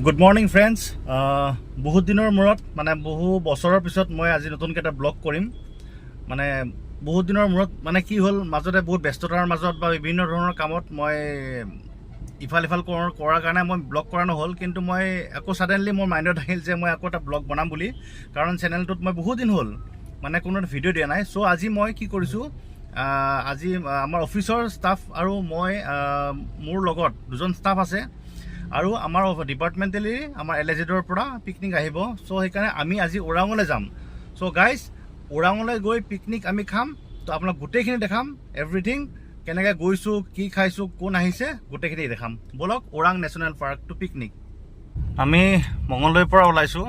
Good morning friends. বহুত দিনৰ মূৰত মানে বহু বছৰৰ পিছত মই আজি নতুনকৈ এটা ব্লগ কৰিম। মানে বহুত দিনৰ মূৰত মানে কি হ'ল, মাজতে বহুত ব্যস্ততাৰ মাজত বা বিভিন্ন ধৰণৰ কামত মই ইফাল সিফাল কৰাৰ কাৰণে মই ব্লগ কৰা নহ'ল। কিন্তু মই আকৌ ছাডেনলি মোৰ মাইণ্ডত আহিল যে মই আকৌ এটা ব্লগ বনাম বুলি, কাৰণ চেনেলটোত মই বহুত দিন হ'ল মানে কোনো এটা ভিডিঅ' দিয়া নাই। চ' আজি মই কি কৰিছোঁ, আজি আমাৰ অফিচৰ ষ্টাফ আৰু মই, মোৰ লগত দুজন ষ্টাফ আছে আৰু আমাৰ ডিপাৰ্টমেণ্টেলি আমাৰ LAZৰ পৰা পিকনিক আহিব। চ' সেইকাৰণে আমি আজি ওৰাঙলৈ যাম। চ' গাইজ, ওৰাঙলৈ গৈ পিকনিক আমি খাম। তো আপোনাক গোটেইখিনি দেখাম, এভৰিথিং, কেনেকৈ গৈছোঁ, কি খাইছোঁ, কোন আহিছে, গোটেইখিনি দেখাম। ব'লক Orang national park to picnic. আমি মঙলদৈৰ পৰা ওলাইছোঁ।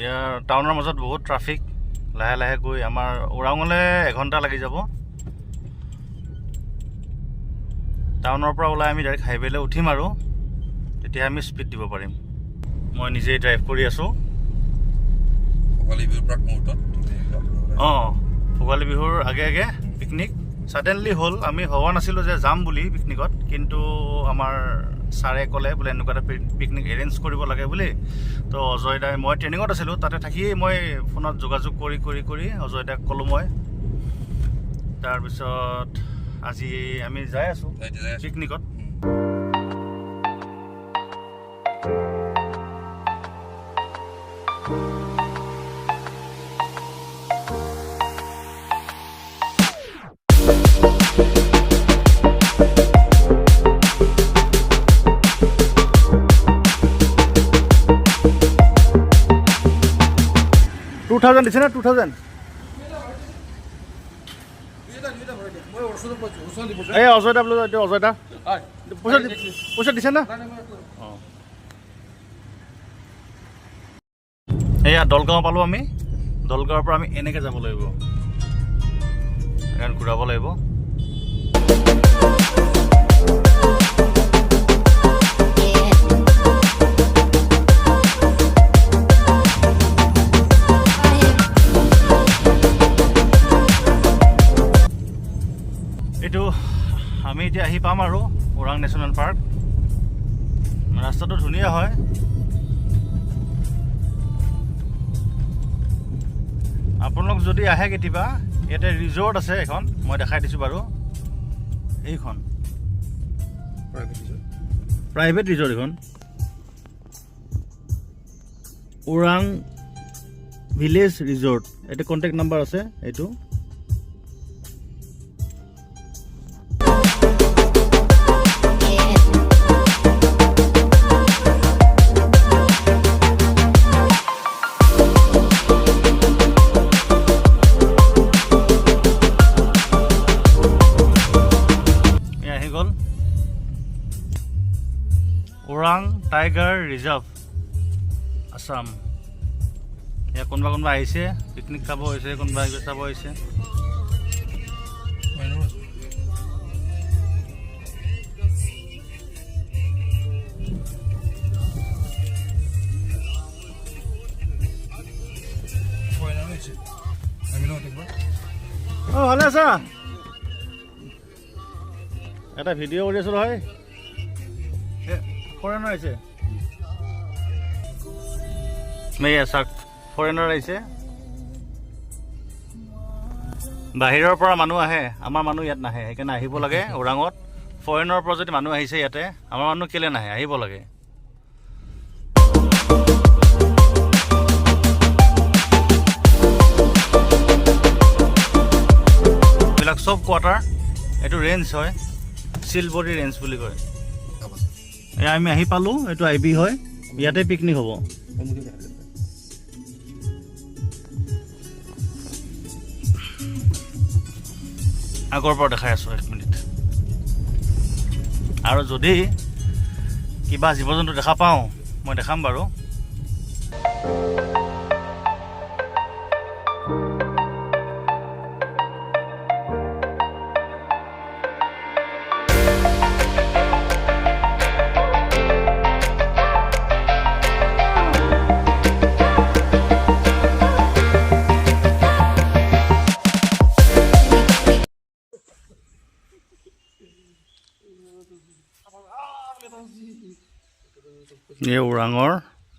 ইয়াৰ টাউনৰ মাজত বহুত ট্ৰাফিক। লাহে লাহে গৈ আমাৰ ওৰাঙলৈ এঘণ্টা লাগি যাব। টাউনৰ পৰা ওলাই আমি ডাইৰেক্ট হাইৱেলৈ উঠিম আৰু তেতিয়া আমি স্পীড দিব পাৰিম। মই নিজেই ড্ৰাইভ কৰি আছোঁ। ভোগালী বিহুৰ আগে আগে পিকনিক ছাডেনলি হ'ল। আমি ভবা নাছিলোঁ যে যাম বুলি পিকনিকত, কিন্তু আমাৰ ছাৰে ক'লে বোলে এনেকুৱা এটা পিকনিক এৰেঞ্জ কৰিব লাগে বুলি। তো অজয় দাই, মই ট্ৰেইনিঙত আছিলোঁ, তাতে থাকিয়েই মই ফোনত যোগাযোগ কৰি অজয় দাক ক'লোঁ মই। তাৰপিছত আজি আমি যাই আছোঁ পিকনিকত। $2,000 দিছে না? 2,000 এই অজয় দা বোলো, এইটো অজয় দা পইচা দিছে না? অঁ, এয়া দলগাঁও পালোঁ আমি। দলগাঁৱৰ পৰা আমি এনেকৈ যাব লাগিব, এখন ঘূৰাব লাগিব। এইটো আমি এতিয়া আহি পাম আৰু ওৰাং নেশ্যনেল পাৰ্ক। ৰাস্তাটো ধুনীয়া হয়। আপোনালোক যদি আহে কেতিয়াবা, ইয়াতে ৰিজৰ্ট আছে এখন, মই দেখাই দিছোঁ বাৰু। এইখন প্ৰাইভেট ৰিজৰ্ট, এইখন ওৰাং ভিলেজ ৰিজৰ্ট। এইটো কণ্টেক্ট নাম্বাৰ আছে। এইটো ওৰাং টাইগাৰ ৰিজাৰ্ভ আছাম। ইয়াত কোনোবা আহিছে পিকনিক খাব আহিছে, কোনোবা চাব আহিছে। অঁ, ভালে আছা? এটা ভিডিঅ' কৰি আছোঁ নহয়, ফৰেনাৰ আহিছে। চাওক, ফৰেনাৰ আহিছে। বাহিৰৰ পৰা মানুহ আহে, আমাৰ মানুহ ইয়াত নাহে। সেইকাৰণে আহিব লাগে ওৰাঙত। ফৰেনৰ পৰা যদি মানুহ আহিছে ইয়াতে, আমাৰ মানুহ কেলৈ নাহে? আহিব লাগে। এইবিলাক চব কোৱাৰ্টাৰ। এইটো ৰেঞ্জ হয়, চিলবৰী ৰেঞ্জ বুলি কয়। এয়া আমি আহি পালোঁ। এইটো IB হয়, ইয়াতে পিকনিক হ'ব। আগৰ পৰা দেখাই আছোঁ, 1 মিনিট। আৰু যদি কিবা জীৱ জন্তু দেখা পাওঁ মই দেখাম বাৰু। এই ওৰাঙৰ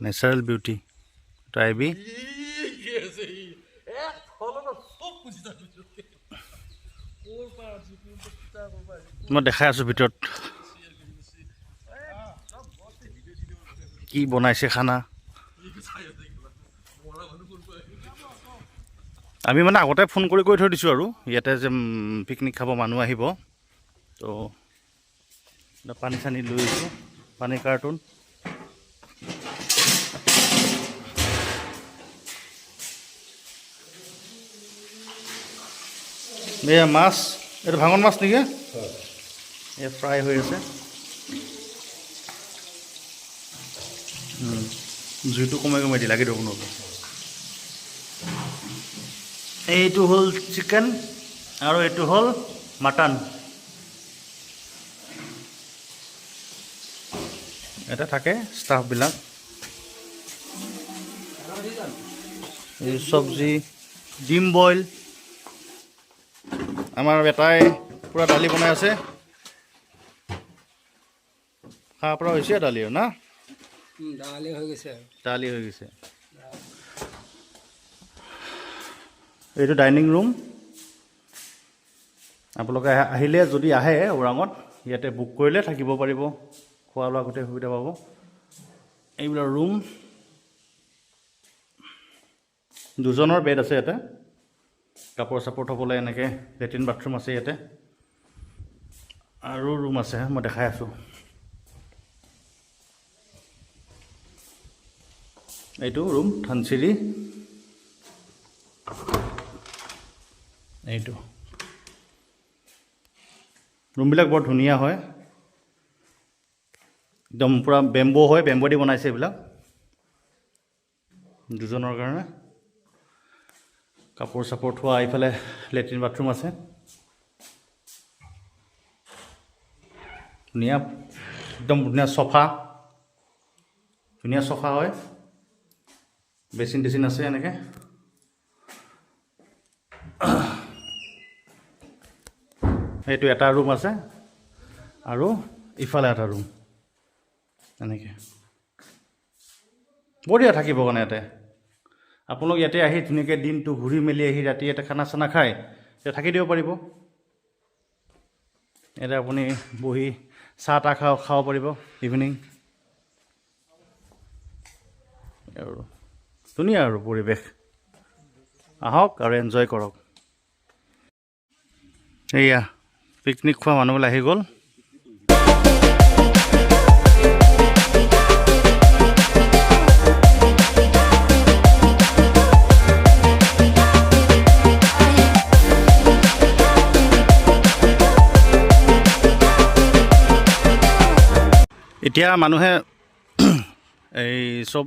নেচাৰেল বিউটি ট্ৰাইবি মই দেখাই আছোঁ ভিতৰত কি বনাইছে খানা। আমি মানে আগতে ফোন কৰি থৈ দিছোঁ আৰু ইয়াতে যে পিকনিক খাব মানুহ আহিব, তো পানী চানী লৈ আহিছোঁ, পানীৰ কাৰ্টুন। এয়া মাছ, এইটো ভাঙন মাছ নেকি? এয়া ফ্ৰাই হৈ আছে, জুইটো কমাই কমাই দি লাগি দিব কোনোবা। এইটো হ'ল চিকেন আৰু এইটো হ'ল মাটন। এটা থাকে ষ্টাফবিলাক, এই চব্জি, ডিম বইল। আমাৰ বেটাই পূৰা দালি বনাই আছে, খাব পৰা হৈছে দালি না? দালি হৈ গৈছে। এইটো ডাইনিং ৰুম। আপোনালোকে আহিলে যদি আহে ওৰাঙত, ইয়াতে বুক কৰিলে থাকিব পাৰিব, খোৱা লোৱা গোটেই সুবিধা পাব। এইবিলাক ৰুম, দুজনৰ বেড আছে ইয়াতে, কাপোৰ চাপোৰ থ'বলৈ এনেকৈ লেট্ৰিন বাথৰুম আছে ইয়াতে, আৰু ৰুম আছে মই দেখাই আছোঁ। এইটো ৰুম ধানচিৰি, এইটো ৰুমবিলাক বৰ ধুনীয়া হয়, একদম পূৰা বেম্বো হয়, বেম্বো দি বনাইছে এইবিলাক দুজনৰ কাৰণে। কাপোৰ চাপোৰ থোৱা, এইফালে লেট্ৰিন বাথৰুম আছে, ধুনীয়া একদম ধুনীয়া চফা, ধুনীয়া চফা হয়, বেচিন টেচিন আছে এনেকৈ। এইটো এটা ৰুম আছে আৰু ইফালে এটা ৰুম, এনেকৈ বঢ়িয়া থাকিব কাৰণে ইয়াতে। আপোনালোক ইয়াতে আহি ধুনীয়াকৈ দিনটো ঘূৰি মেলি আহি ৰাতি ইয়াতে খানা চানা খাই ইয়াতে থাকি দিব পাৰিব। ইয়াতে আপুনি বহি চাহ তাহ খাব পাৰিব ইভিনিং। আৰু ধুনীয়া আৰু পৰিৱেশ, আহক আৰু এনজয় কৰক। এয়া পিকনিক খোৱা মানুহবিলাক আহি গ'ল। এতিয়া মানুহে এই চব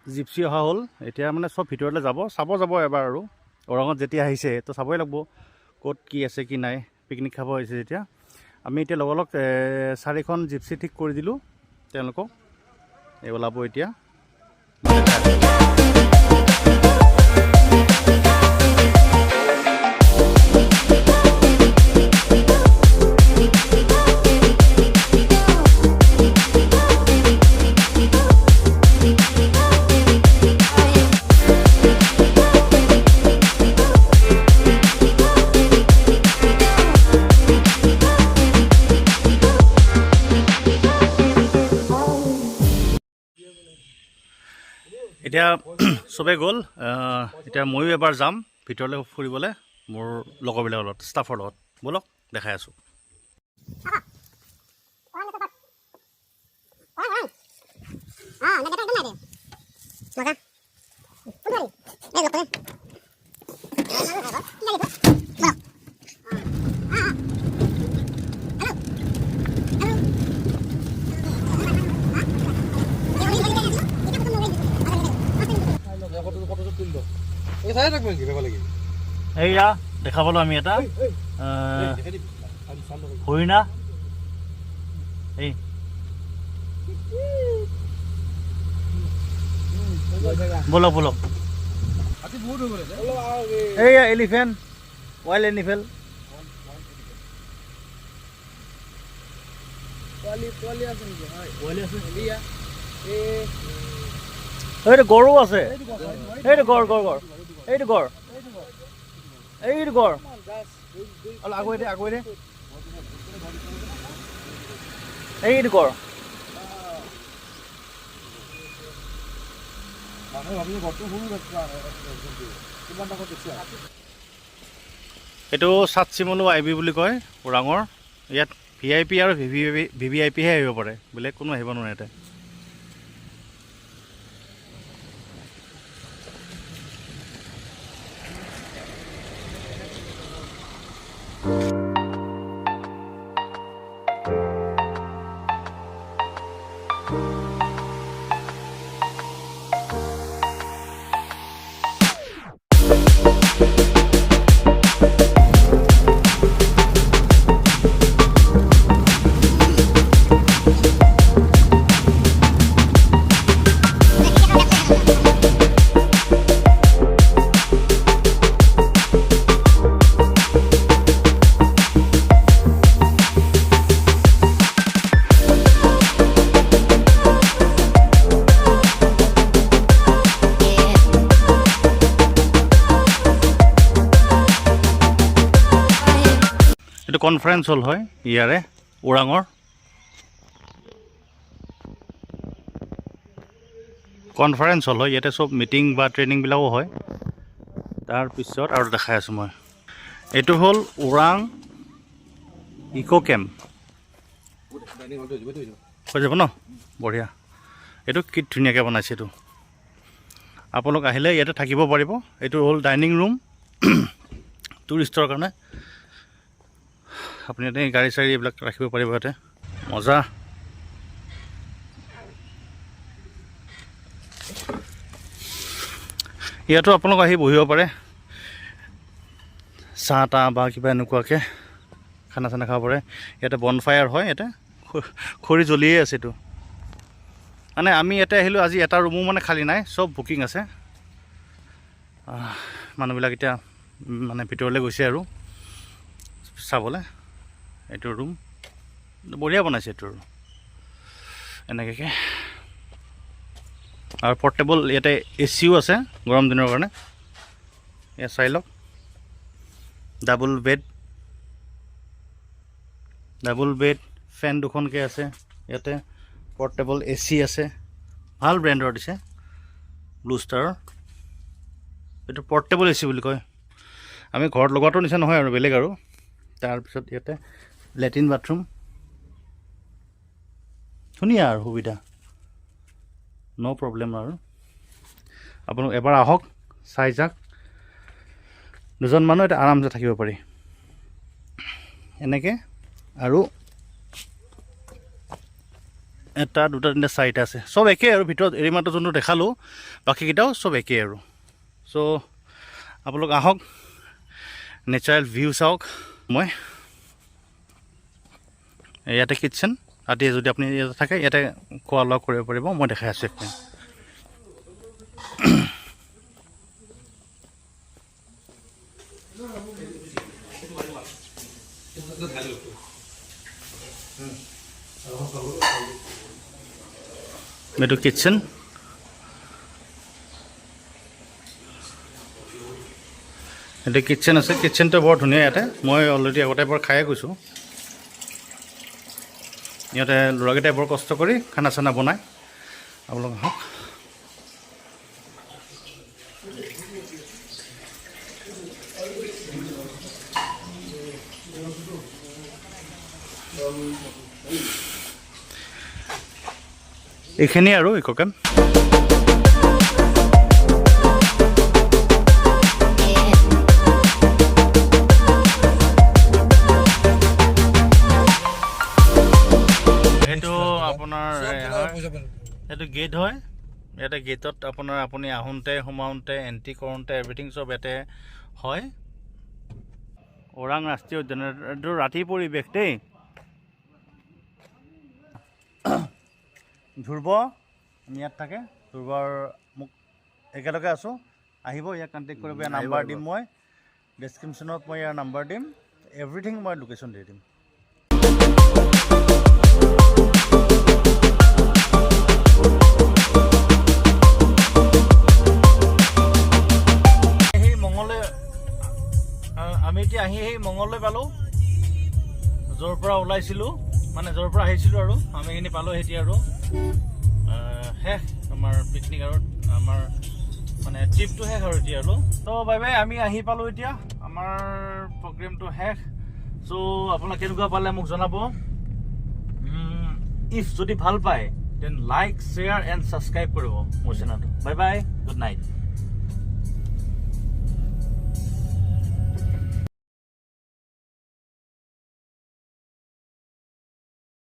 জিপচি অহা হ'ল, এতিয়া মানে চব ভিতৰলৈ চাব যাব এবাৰ আৰু। ওৰাঙত যেতিয়া আহিছে তো চাবই লাগিব ক'ত কি আছে কি নাই, পিকনিক খাব আহিছে যেতিয়া। আমি এতিয়া লগালগ 4খন জিপচি ঠিক কৰি দিলোঁ তেওঁলোকক, এই ওলাব এতিয়া। এতিয়া চবেই গ'ল, এতিয়া ময়ো এবাৰ যাম ভিতৰলৈ ফুৰিবলৈ মোৰ লগৰবিলাকৰ লগত, ষ্টাফৰ লগত। ব'লক দেখাই আছোঁ। এইয়া দেখাবলৈ আমি এটা হৰিণা, এই বলক বলক, এইয়া এলিফেণ্ট, ৱাইল্ড এনিমেল। এইটো গৰু আছে এইটো গড় গড় গড় এইটো গড় এইটো গড় অলপ আগুৱাই দে এইটো গড় এইটো চাটচিমলু আইবি বুলি কয় ওৰাঙৰ ইয়াত VIP আৰু VVIPহে আহিব পাৰে বেলেগ কোনো আহিব নোৱাৰে ইয়াতে এইটো কনফাৰেন্স হল হয় ইয়াৰে ওৰাঙৰ কনফাৰেন্স হল হয় ইয়াতে সব মিটিং বা ট্ৰেইনিংবিলাকো হয় তাৰপিছত আৰু দেখাই আছোঁ মই এইটো হ'ল ওৰাং ইকো কেম্প হৈ যাব ন বঢ়িয়া এইটো কি ধুনীয়াকৈ বনাইছে এইটো আপোনালোক আহিলে ইয়াতে থাকিব পাৰিব এইটো হ'ল ডাইনিং ৰুম টুৰিষ্টৰ কাৰণে আপুনি ইয়াতে গাড়ী চাড়ী এইবিলাক ৰাখিব পাৰিব ইয়াতে মজা ইয়াতো আপোনালোক আহি বহিব পাৰে চাহ তাহ বা কিবা এনেকুৱাকৈ খানা চানা খাব পাৰে ইয়াতে বনফায়াৰ হয় ইয়াতে খৰি জ্বলিয়ে আছে এইটো মানে আমি ইয়াতে আহিলোঁ আজি এটা ৰুমো মানে খালী নাই চব বুকিং আছে মানুহবিলাক এতিয়া মানে ভিতৰলৈ গৈছে আৰু চাবলৈ এইটো ৰুম বঢ়িয়া বনাইছে এইটো এনেকৈ আৰু পৰ্টেবল ইয়াতে এচিও আছে গৰম দিনৰ কাৰণে ইয়াত চাই লওক ডাবল বেড ফেন দুখনকৈ আছে ইয়াতে পৰ্টেবল এচি আছে ভাল ব্ৰেণ্ডৰ দিছে ব্লু ষ্টাৰৰ এইটো পৰ্টেবল এচি বুলি কয় আমি ঘৰত লগোৱাটো নিচিনা নহয় আৰু বেলেগ আৰু তাৰপিছত ইয়াতে লেট্ৰিন বাথৰুম ধুনীয়া আৰু সুবিধা ন' প্ৰব্লেম আৰু আপোনালোক এবাৰ আহক চাই যাওক দুজন মানুহ এটা আৰামছে থাকিব পাৰি এনেকৈ আৰু এটা দুটা তিনিটা চাৰিটা আছে চব একেই আৰু ভিতৰত এৰিমাত্ৰ যোনটো দেখালোঁ বাকীকেইটাও চব একেই আৰু চ' আপোনালোক আহক নেচাৰেল ভিউ চাওক মই ইয়াতে কিটচেন ৰাতি যদি আপুনি ইয়াতে থাকে ইয়াতে খোৱা লোৱা কৰিব পাৰিব মই দেখাই আছোঁ একদম এইটো কিটচেন এইটো কিটচেন আছে কিটচেনটো বৰ ধুনীয়া ইয়াতে মই অলৰেডি আগতে এবাৰ খায়ে গৈছোঁ ইহঁতে ল'ৰাকেইটাই বৰ কষ্ট কৰি খানা চানা বনায় আপোনালোক আহক এইখিনি আৰু ইকো কেম্প এইটো গেট হয় ইয়াতে গেটত আপোনাৰ আপুনি আহোঁতে সোমাওঁতে এণ্ট্ৰি কৰোঁতে এভৰিথিং চব ইয়াতে হয় ওৰাং ৰাষ্ট্ৰীয় উদ্যান এইটো ৰাতিৰ পৰিৱেশ দেই ধ্ৰুৱ আমি ইয়াত থাকে ধ্ৰুৱৰ মোক একেলগে আছোঁ আহিব ইয়াক কণ্টেক্ট কৰিব ইয়াৰ নাম্বাৰ দিম মই ডেছক্ৰিপশ্যনত মই ইয়াৰ নাম্বাৰ দিম এভৰিথিং মই লোকেশ্যন দি দিম আমি এতিয়া আহি মঙললৈ পালোঁ, য'ৰ পৰা ওলাইছিলোঁ মানে য'ৰ পৰা আহিছিলোঁ আৰু আমি এইখিনি পালোঁ এতিয়া আৰু শেষ আমাৰ পিকনিক আৰু আমাৰ মানে ট্ৰিপটো শেষ আৰু এতিয়া আৰু তো বাই বাই আমি আহি পালোঁ এতিয়া আমাৰ প্ৰগ্ৰেমটো শেষ চ' আপোনাক কেনেকুৱা পালে মোক জনাব ইফ যদি ভাল পায় then like share and subscribe কৰিব মোৰ চেনেলটো বাই বাই গুড নাইট